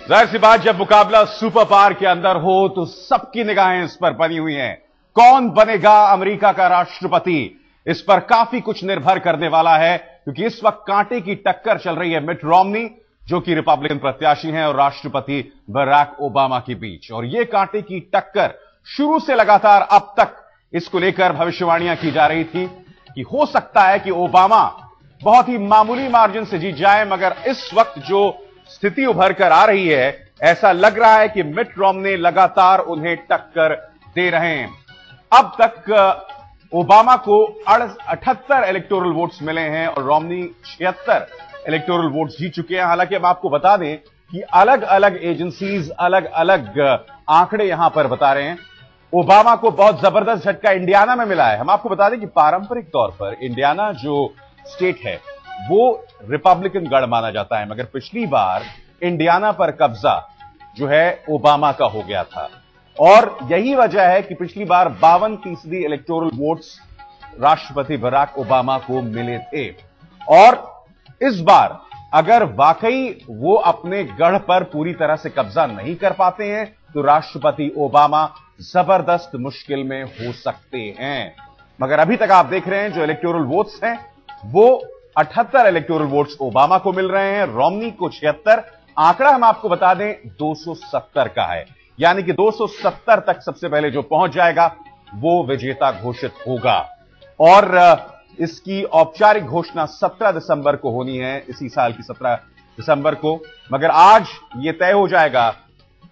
जाहिर सी बात, जब मुकाबला सुपर पावर के अंदर हो तो सबकी निगाहें इस पर बनी हुई हैं। कौन बनेगा अमेरिका का राष्ट्रपति, इस पर काफी कुछ निर्भर करने वाला है, क्योंकि इस वक्त कांटे की टक्कर चल रही है मिट रोमनी, जो कि रिपब्लिकन प्रत्याशी हैं, और राष्ट्रपति बराक ओबामा के बीच। और यह कांटे की टक्कर शुरू से लगातार अब तक इसको लेकर भविष्यवाणियां की जा रही थी कि हो सकता है कि ओबामा बहुत ही मामूली मार्जिन से जीत जाए, मगर इस वक्त जो स्थिति उभर कर आ रही है, ऐसा लग रहा है कि मिट रोमनी लगातार उन्हें टक्कर दे रहे हैं। अब तक ओबामा को 78 इलेक्टोरल वोट्स मिले हैं और रोमनी 76 इलेक्टोरल वोट्स जीत चुके हैं। हालांकि हम आपको बता दें कि अलग अलग एजेंसीज अलग अलग आंकड़े यहां पर बता रहे हैं। ओबामा को बहुत जबरदस्त झटका इंडियाना में मिला है। हम आपको बता दें कि पारंपरिक तौर पर इंडियाना जो स्टेट है वो रिपब्लिकन गढ़ माना जाता है, मगर पिछली बार इंडियाना पर कब्जा जो है ओबामा का हो गया था, और यही वजह है कि पिछली बार 52% इलेक्टोरल वोट्स राष्ट्रपति बराक ओबामा को मिले थे। और इस बार अगर वाकई वो अपने गढ़ पर पूरी तरह से कब्जा नहीं कर पाते हैं तो राष्ट्रपति ओबामा जबरदस्त मुश्किल में हो सकते हैं। मगर अभी तक आप देख रहे हैं जो इलेक्टोरल वोट्स हैं वो 78 इलेक्टोरल वोट्स ओबामा को मिल रहे हैं, रोमनी को 76। आंकड़ा हम आपको बता दें 270 का है, यानी कि 270 तक सबसे पहले जो पहुंच जाएगा वो विजेता घोषित होगा। और इसकी औपचारिक घोषणा 17 दिसंबर को होनी है, इसी साल की 17 दिसंबर को। मगर आज यह तय हो जाएगा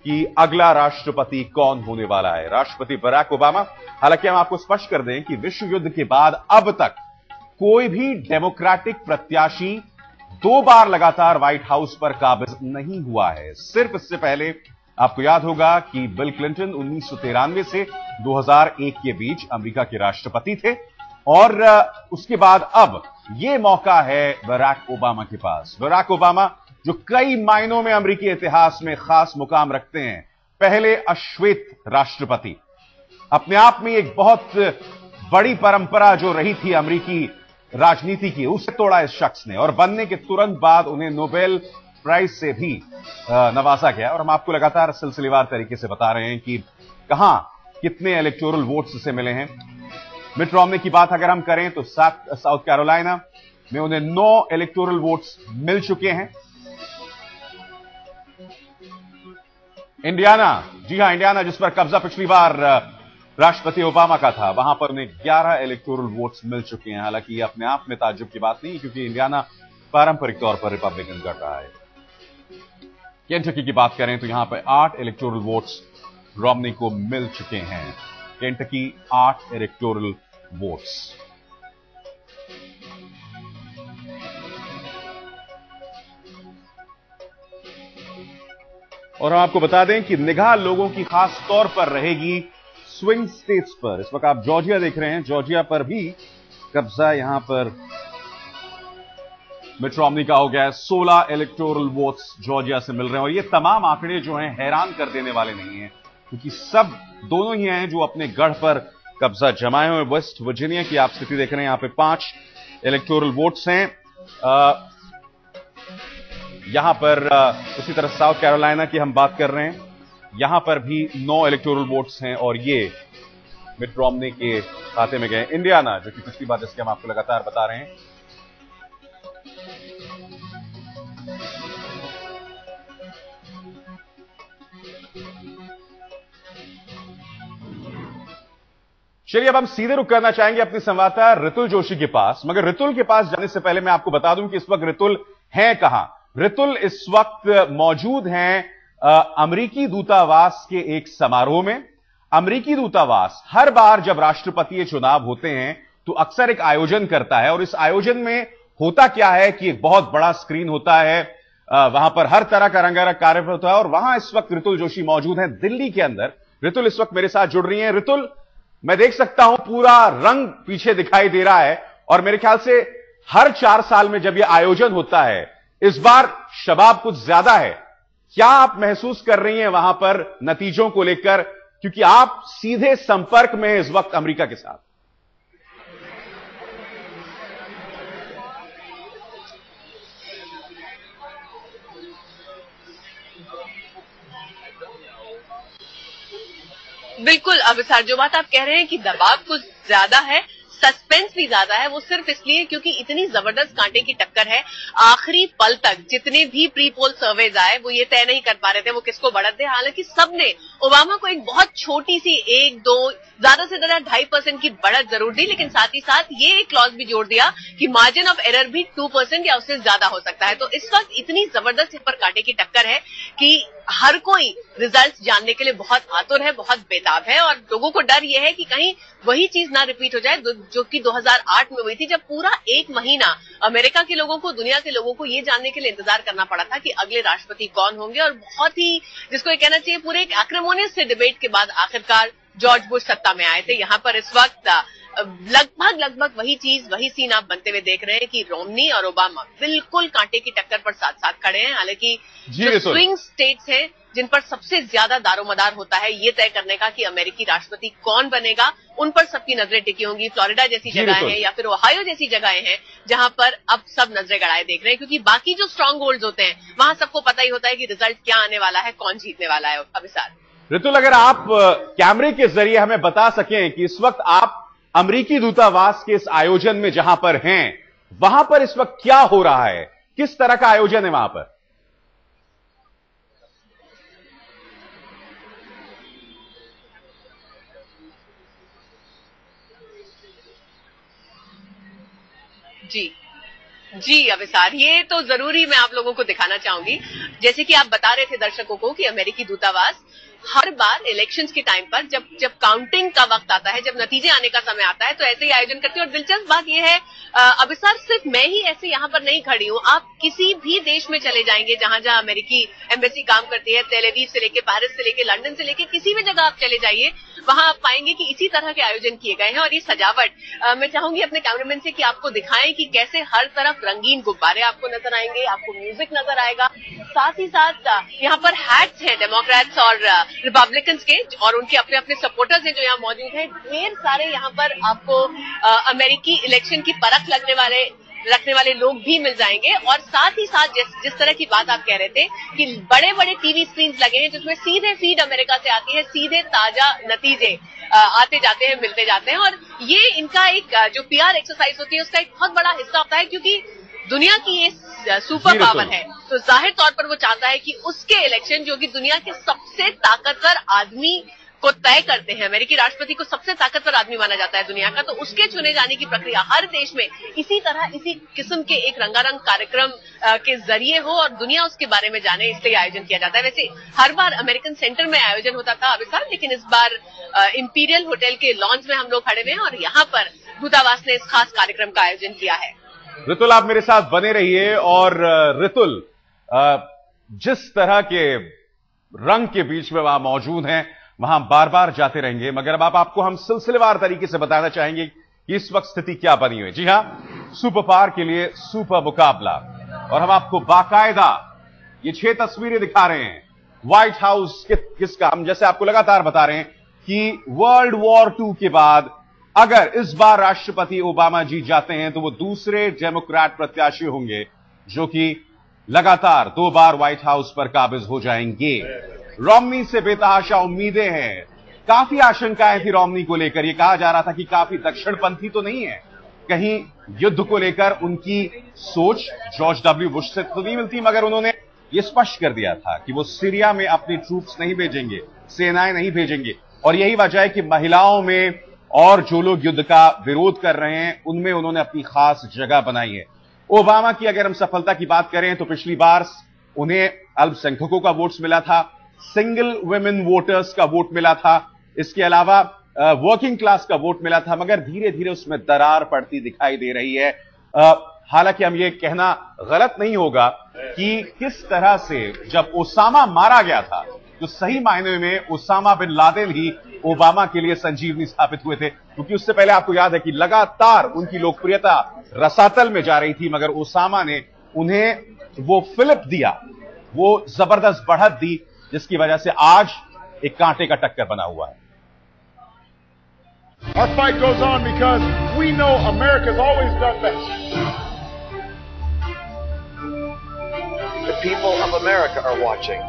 कि अगला राष्ट्रपति कौन होने वाला है, राष्ट्रपति बराक ओबामा। हालांकि हम आपको स्पष्ट कर दें कि विश्व युद्ध के बाद अब तक कोई भी डेमोक्रेटिक प्रत्याशी 2 बार लगातार व्हाइट हाउस पर काबिज नहीं हुआ है। सिर्फ इससे पहले आपको याद होगा कि बिल क्लिंटन 1993 से 2001 के बीच अमेरिका के राष्ट्रपति थे, और उसके बाद अब यह मौका है बराक ओबामा के पास। बराक ओबामा जो कई मायनों में अमेरिकी इतिहास में खास मुकाम रखते हैं, पहले अश्वेत राष्ट्रपति, अपने आप में एक बहुत बड़ी परंपरा जो रही थी अमेरिकी राजनीति की, उसे तोड़ा इस शख्स ने, और बनने के तुरंत बाद उन्हें नोबेल प्राइज से भी नवाजा गया। और हम आपको लगातार सिलसिलेवार तरीके से बता रहे हैं कि कहां कितने इलेक्टोरल वोट्स से मिले हैं। मिट रोमनी की बात अगर हम करें तो साउथ कैरोलिना में उन्हें 9 इलेक्टोरल वोट्स मिल चुके हैं। इंडियाना, जी हां, इंडियाना जिस पर कब्जा पिछली बार राष्ट्रपति ओबामा का था, वहां पर उन्हें 11 इलेक्टोरल वोट्स मिल चुके हैं। हालांकि यह अपने आप में ताज्जुब की बात नहीं, क्योंकि इंडियाना पारंपरिक तौर पर रिपब्लिकन कर रहा है। केंटकी की बात करें तो यहां पर 8 इलेक्टोरल वोट्स रोमनी को मिल चुके हैं। Kentucky 8 electoral votes. और हम आपको बता दें कि निगाह लोगों की खास तौर पर रहेगी स्विंग स्टेट्स पर। इस वक्त आप जॉर्जिया देख रहे हैं, जॉर्जिया पर भी कब्जा यहां पर मिट रोमनी का हो गया है। 16 इलेक्टोरल वोट्स जॉर्जिया से मिल रहे हैं, और ये तमाम आंकड़े जो हैं हैरान कर देने वाले नहीं हैं, क्योंकि सब दोनों ही हैं जो अपने गढ़ पर कब्जा जमाए हुए। वेस्ट वर्जीनिया की आप स्थिति देख रहे हैं, यहां पे 5 इलेक्टोरल वोट्स हैं। यहां पर उसी तरह साउथ कैरोलिना की हम बात कर रहे हैं, यहां पर भी 9 इलेक्टोरल वोट्स हैं, और ये मिट रोमनी के खाते में गए। इंडियाना जो कि पिछली बार जिसके हम आपको लगातार बता रहे हैं, चलिए अब हम सीधे रुख करना चाहेंगे अपनी संवाददाता ऋतुल जोशी के पास। मगर ऋतुल के पास जाने से पहले मैं आपको बता दूं कि इस वक्त ऋतुल हैं कहां। ऋतुल इस वक्त मौजूद हैं अमेरिकी दूतावास के एक समारोह में। अमेरिकी दूतावास हर बार जब राष्ट्रपतीय चुनाव होते हैं तो अक्सर एक आयोजन करता है, और इस आयोजन में होता क्या है कि एक बहुत बड़ा स्क्रीन होता है, वहां पर हर तरह का रंगारंग कार्यक्रम होता है, और वहां इस वक्त ऋतुल जोशी मौजूद हैं दिल्ली के अंदर। ऋतुल इस वक्त मेरे साथ जुड़ रही हैं। ऋतुल, मैं देख सकता हूं पूरा रंग पीछे दिखाई दे रहा है, और मेरे ख्याल से हर 4 साल में जब यह आयोजन होता है, इस बार शबाब कुछ ज्यादा है। क्या आप महसूस कर रही हैं वहां पर नतीजों को लेकर, क्योंकि आप सीधे संपर्क में हैं इस वक्त अमेरिका के साथ? बिल्कुल अविसार, जो बात आप कह रहे हैं कि दबाव कुछ ज्यादा है, सस्पेंस भी ज्यादा है, वो सिर्फ इसलिए क्योंकि इतनी जबरदस्त कांटे की टक्कर है। आखिरी पल तक जितने भी प्री पोल सर्वेज आए वो ये तय नहीं कर पा रहे थे वो किसको बढ़त दे। हालांकि सबने ओबामा को एक बहुत छोटी सी 1-2 ज्यादा से ज्यादा 2.5% की बढ़त जरूर दी, लेकिन साथ ही साथ ये एक क्लॉज भी जोड़ दिया कि मार्जिन ऑफ एरर भी 2% या उससे ज्यादा हो सकता है। तो इस वक्त इतनी जबरदस्त यहाँ पर कांटे की टक्कर है कि हर कोई रिजल्ट जानने के लिए बहुत आतुर है, बहुत बेताब है, और लोगों को डर यह है कि कहीं वही चीज ना रिपीट हो जाए जो कि 2008 में हुई थी, जब पूरा 1 महीना अमेरिका के लोगों को, दुनिया के लोगों को ये जानने के लिए इंतजार करना पड़ा था कि अगले राष्ट्रपति कौन होंगे। और बहुत ही, जिसको ये कहना चाहिए, पूरे एक एक्रेमोनियस से डिबेट के बाद आखिरकार जॉर्ज बुश सत्ता में आए थे। यहाँ पर इस वक्त लगभग वही चीज, वही सीन आप बनते हुए देख रहे हैं कि रोमनी और ओबामा बिल्कुल कांटे की टक्कर पर साथ साथ खड़े हैं। हालांकि जो स्विंग स्टेट्स हैं जिन पर सबसे ज्यादा दारोमदार होता है ये तय करने का कि अमेरिकी राष्ट्रपति कौन बनेगा, उन पर सबकी नजरें टिकी होंगी। फ्लोरिडा जैसी जगहें हैं या फिर ओहायो जैसी जगहें हैं जहां पर अब सब नजरें गड़ाए देख रहे हैं, क्योंकि बाकी जो स्ट्रांग होल्ड्स होते हैं वहां सबको पता ही होता है कि रिजल्ट क्या आने वाला है, कौन जीतने वाला है। अभिसार, ऋतुल, अगर आप कैमरे के जरिए हमें बता सकें कि इस वक्त आप अमेरिकी दूतावास के इस आयोजन में जहां पर हैं, वहां पर इस वक्त क्या हो रहा है, किस तरह का आयोजन है वहां पर? जी अविसार, ये तो जरूरी मैं आप लोगों को दिखाना चाहूंगी। जैसे कि आप बता रहे थे दर्शकों को कि अमेरिकी दूतावास हर बार इलेक्शंस के टाइम पर जब काउंटिंग का वक्त आता है, जब नतीजे आने का समय आता है, तो ऐसे ही आयोजन करते हैं। और दिलचस्प बात यह है अविसार, सिर्फ मैं ही ऐसे यहाँ पर नहीं खड़ी हूँ। आप किसी भी देश में चले जाएंगे जहां जहां अमेरिकी एम्बेसी काम करती है, तेल अवीव से लेके, पेरिस से लेके, लंदन से लेके, किसी भी जगह आप चले जाइए, वहां आप पाएंगे कि इसी तरह के आयोजन किए गए हैं। और ये सजावट मैं चाहूंगी अपने कैमरामैन से कि आपको दिखाएं कि कैसे हर तरफ रंगीन गुब्बारे आपको नजर आएंगे, आपको म्यूजिक नजर आएगा, साथ ही साथ यहाँ पर हैट्स हैं डेमोक्रेट्स और रिपब्लिकन्स के, और उनके अपने अपने सपोर्टर्स हैं जो यहाँ मौजूद हैं। ढेर सारे यहाँ पर आपको अमेरिकी इलेक्शन की परख रखने वाले लोग भी मिल जाएंगे। और साथ ही साथ जिस तरह की बात आप कह रहे थे कि बड़े बड़े टीवी स्क्रीन लगे हैं जिसमें सीधे फीड अमेरिका से आती है, सीधे ताजा नतीजे आते जाते हैं, मिलते जाते हैं। और ये इनका एक जो PR एक्सरसाइज होती है उसका एक बहुत बड़ा हिस्सा होता है, क्योंकि दुनिया की ये सुपर पावर है, तो जाहिर तौर पर वो चाहता है कि उसके इलेक्शन, जो कि दुनिया के सबसे ताकतवर आदमी को तय करते हैं, अमेरिकी राष्ट्रपति को सबसे ताकतवर आदमी माना जाता है दुनिया का, तो उसके चुने जाने की प्रक्रिया हर देश में इसी तरह, इसी किस्म के एक रंगारंग कार्यक्रम के जरिए हो और दुनिया उसके बारे में जाने, इसलिए आयोजन किया जाता है। वैसे हर बार अमेरिकन सेंटर में आयोजन होता था अविसार, लेकिन इस बार इंपीरियल होटल के लॉन्च में हम लोग खड़े हुए हैं और यहाँ पर दूतावास ने इस खास कार्यक्रम का आयोजन किया है। ऋतुल, आप मेरे साथ बने रहिए। और ऋतुल, जिस तरह के रंग के बीच में वहां मौजूद हैं, वहां बार बार जाते रहेंगे, मगर अब आपको हम सिलसिलेवार तरीके से बताना चाहेंगे कि इस वक्त स्थिति क्या बनी हुई है। जी हां, सुपर पावर के लिए सुपर मुकाबला, और हम आपको बाकायदा ये 6 तस्वीरें दिखा रहे हैं व्हाइट हाउस किसका। हम जैसे आपको लगातार बता रहे हैं कि वर्ल्ड वॉर II के बाद अगर इस बार राष्ट्रपति ओबामा जीत जाते हैं तो वो दूसरे डेमोक्रेट प्रत्याशी होंगे जो कि लगातार 2 बार व्हाइट हाउस पर काबिज हो जाएंगे। रोमनी से बेतहाशा उम्मीदें हैं, काफी आशंकाएं थी रोमनी को लेकर। यह कहा जा रहा था कि काफी दक्षिणपंथी तो नहीं है, कहीं युद्ध को लेकर उनकी सोच जॉर्ज W बुश से तो नहीं मिलती, मगर उन्होंने यह स्पष्ट कर दिया था कि वो सीरिया में अपनी ट्रूप्स नहीं भेजेंगे, सेनाएं नहीं भेजेंगे। और यही वजह है कि महिलाओं में और जो लोग युद्ध का विरोध कर रहे हैं उनमें उन्होंने अपनी खास जगह बनाई है। ओबामा की अगर हम सफलता की बात करें तो पिछली बार उन्हें अल्पसंख्यकों का वोट्स मिला था, सिंगल वुमेन वोटर्स का वोट मिला था, इसके अलावा वर्किंग क्लास का वोट मिला था, मगर धीरे धीरे उसमें दरार पड़ती दिखाई दे रही है। हालांकि हम ये कहना गलत नहीं होगा कि किस तरह से जब ओसामा मारा गया था तो सही मायने में ओसामा बिन लादेन ही ओबामा के लिए संजीवनी स्थापित हुए थे, क्योंकि उससे पहले आपको याद है कि लगातार उनकी लोकप्रियता रसातल में जा रही थी, मगर ओसामा ने उन्हें वो फिलिप दिया, वो जबरदस्त बढ़त दी, जिसकी वजह से आज एक कांटे का टक्कर बना हुआ है। Our fight goes on because we know America's always done best. The people of America are watching.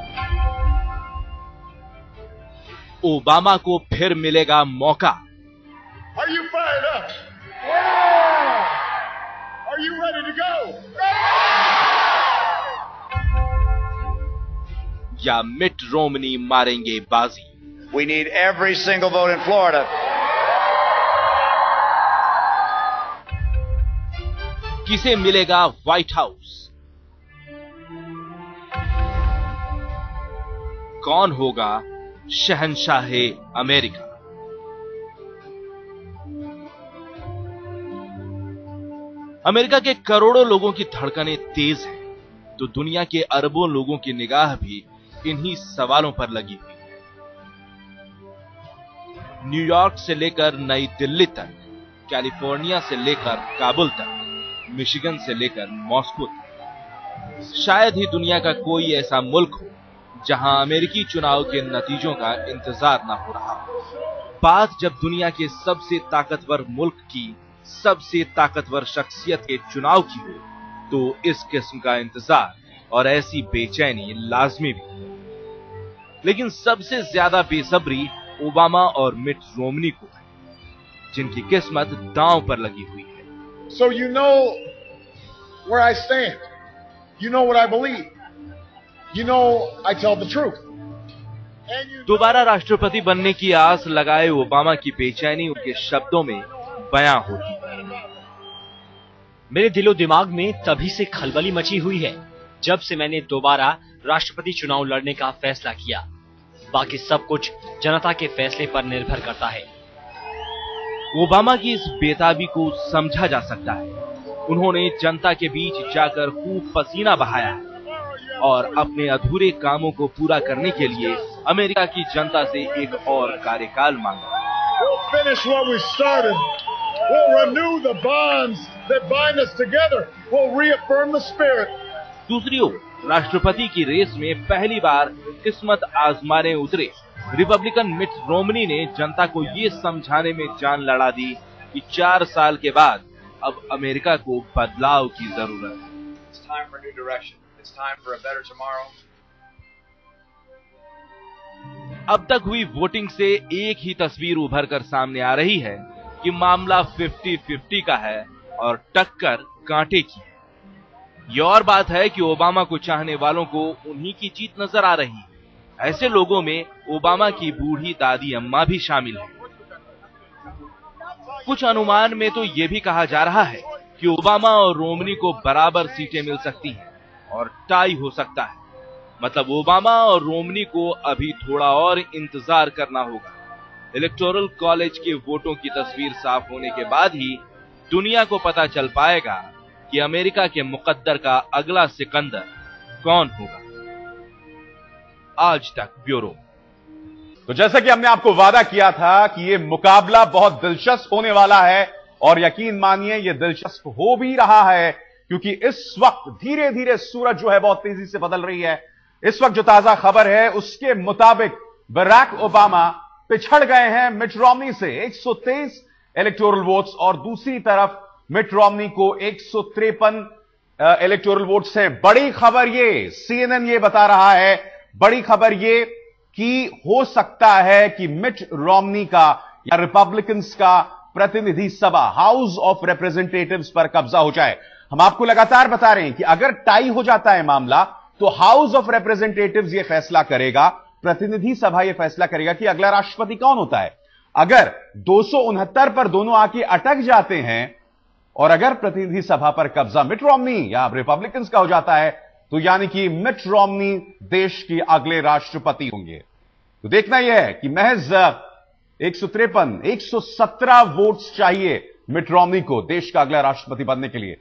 Obama को फिर मिलेगा मौका। Are you fired up? Yeah! Are you ready to go? या मिट रोमनी मारेंगे बाजी? We need every single vote in Florida. किसे मिलेगा व्हाइट हाउस? कौन होगा शहंशाहे अमेरिका? अमेरिका के करोड़ों लोगों की धड़कनें तेज हैं, तो दुनिया के अरबों लोगों की निगाह भी इन्हीं सवालों पर लगी हुई है। न्यूयॉर्क से लेकर नई दिल्ली तक, कैलिफोर्निया से लेकर काबुल तक, मिशिगन से लेकर मॉस्को तक, शायद ही दुनिया का कोई ऐसा मुल्क हो जहां अमेरिकी चुनाव के नतीजों का इंतजार न हो रहा हो। बात जब दुनिया के सबसे ताकतवर मुल्क की सबसे ताकतवर शख्सियत के चुनाव की हो, तो इस किस्म का इंतजार और ऐसी बेचैनी लाजमी भी है। लेकिन सबसे ज्यादा बेसब्री ओबामा और मिट रोमनी को है, जिनकी किस्मत दांव पर लगी हुई है। So you know where I stand. You know what I believe. You know I tell the truth. दोबारा राष्ट्रपति बनने की आस लगाए ओबामा की बेचैनी उनके शब्दों में बयां होती है। मेरे दिलो दिमाग में तभी से खलबली मची हुई है जब से मैंने दोबारा राष्ट्रपति चुनाव लड़ने का फैसला किया। बाकी सब कुछ जनता के फैसले पर निर्भर करता है। ओबामा की इस बेताबी को समझा जा सकता है। उन्होंने जनता के बीच जाकर खूब पसीना बहाया है और अपने अधूरे कामों को पूरा करने के लिए अमेरिका की जनता से एक और कार्यकाल मांगा। We'll finish what we started. We'll renew the bonds that bind us together. We'll reaffirm the spirit. दूसरी ओर राष्ट्रपति की रेस में पहली बार किस्मत आजमाने उतरे रिपब्लिकन मिट रोमनी ने जनता को ये समझाने में जान लड़ा दी कि 4 साल के बाद अब अमेरिका को बदलाव की जरूरत है। It's time for a new direction. It's time for a better tomorrow. अब तक हुई वोटिंग से एक ही तस्वीर उभर कर सामने आ रही है कि मामला 50-50 का है और टक्कर कांटे की है। यह और बात है कि ओबामा को चाहने वालों को उन्हीं की जीत नजर आ रही है। ऐसे लोगों में ओबामा की बूढ़ी दादी अम्मा भी शामिल है। कुछ अनुमान में तो यह भी कहा जा रहा है कि ओबामा और रोमनी को बराबर सीटें मिल सकती हैं और टाई हो सकता है। मतलब ओबामा और रोमनी को अभी थोड़ा और इंतजार करना होगा। इलेक्टोरल कॉलेज के वोटों की तस्वीर साफ होने के बाद ही दुनिया को पता चल पाएगा कि अमेरिका के मुकद्दर का अगला सिकंदर कौन होगा। आज तक ब्यूरो। तो जैसा कि हमने आपको वादा किया था कि यह मुकाबला बहुत दिलचस्प होने वाला है और यकीन मानिए यह दिलचस्प हो भी रहा है, क्योंकि इस वक्त धीरे धीरे सूरज जो है बहुत तेजी से बदल रही है। इस वक्त जो ताजा खबर है उसके मुताबिक बराक ओबामा पिछड़ गए हैं मिट रोमनी से 123 इलेक्टोरल वोट्स और दूसरी तरफ मिट रोमनी को 153 इलेक्टोरल वोट्स हैं। बड़ी खबर ये, CNN ये बता रहा है, बड़ी खबर ये कि हो सकता है कि मिट रोमनी का या रिपब्लिकन्स का प्रतिनिधि सभा हाउस ऑफ रिप्रेजेंटेटिव्स पर कब्जा हो जाए। हम आपको लगातार बता रहे हैं कि अगर टाई हो जाता है मामला तो हाउस ऑफ रिप्रेजेंटेटिव्स यह फैसला करेगा, प्रतिनिधि सभा यह फैसला करेगा कि अगला राष्ट्रपति कौन होता है। अगर 269 पर दोनों आके अटक जाते हैं और अगर प्रतिनिधि सभा पर कब्जा मिट रोमनी या रिपब्लिकन्स का हो जाता है तो यानी कि मिट रोमनी देश के अगले राष्ट्रपति होंगे। तो देखना यह है कि महज 117 वोट्स चाहिए मिट रोमनी को देश का अगला राष्ट्रपति बनने के लिए।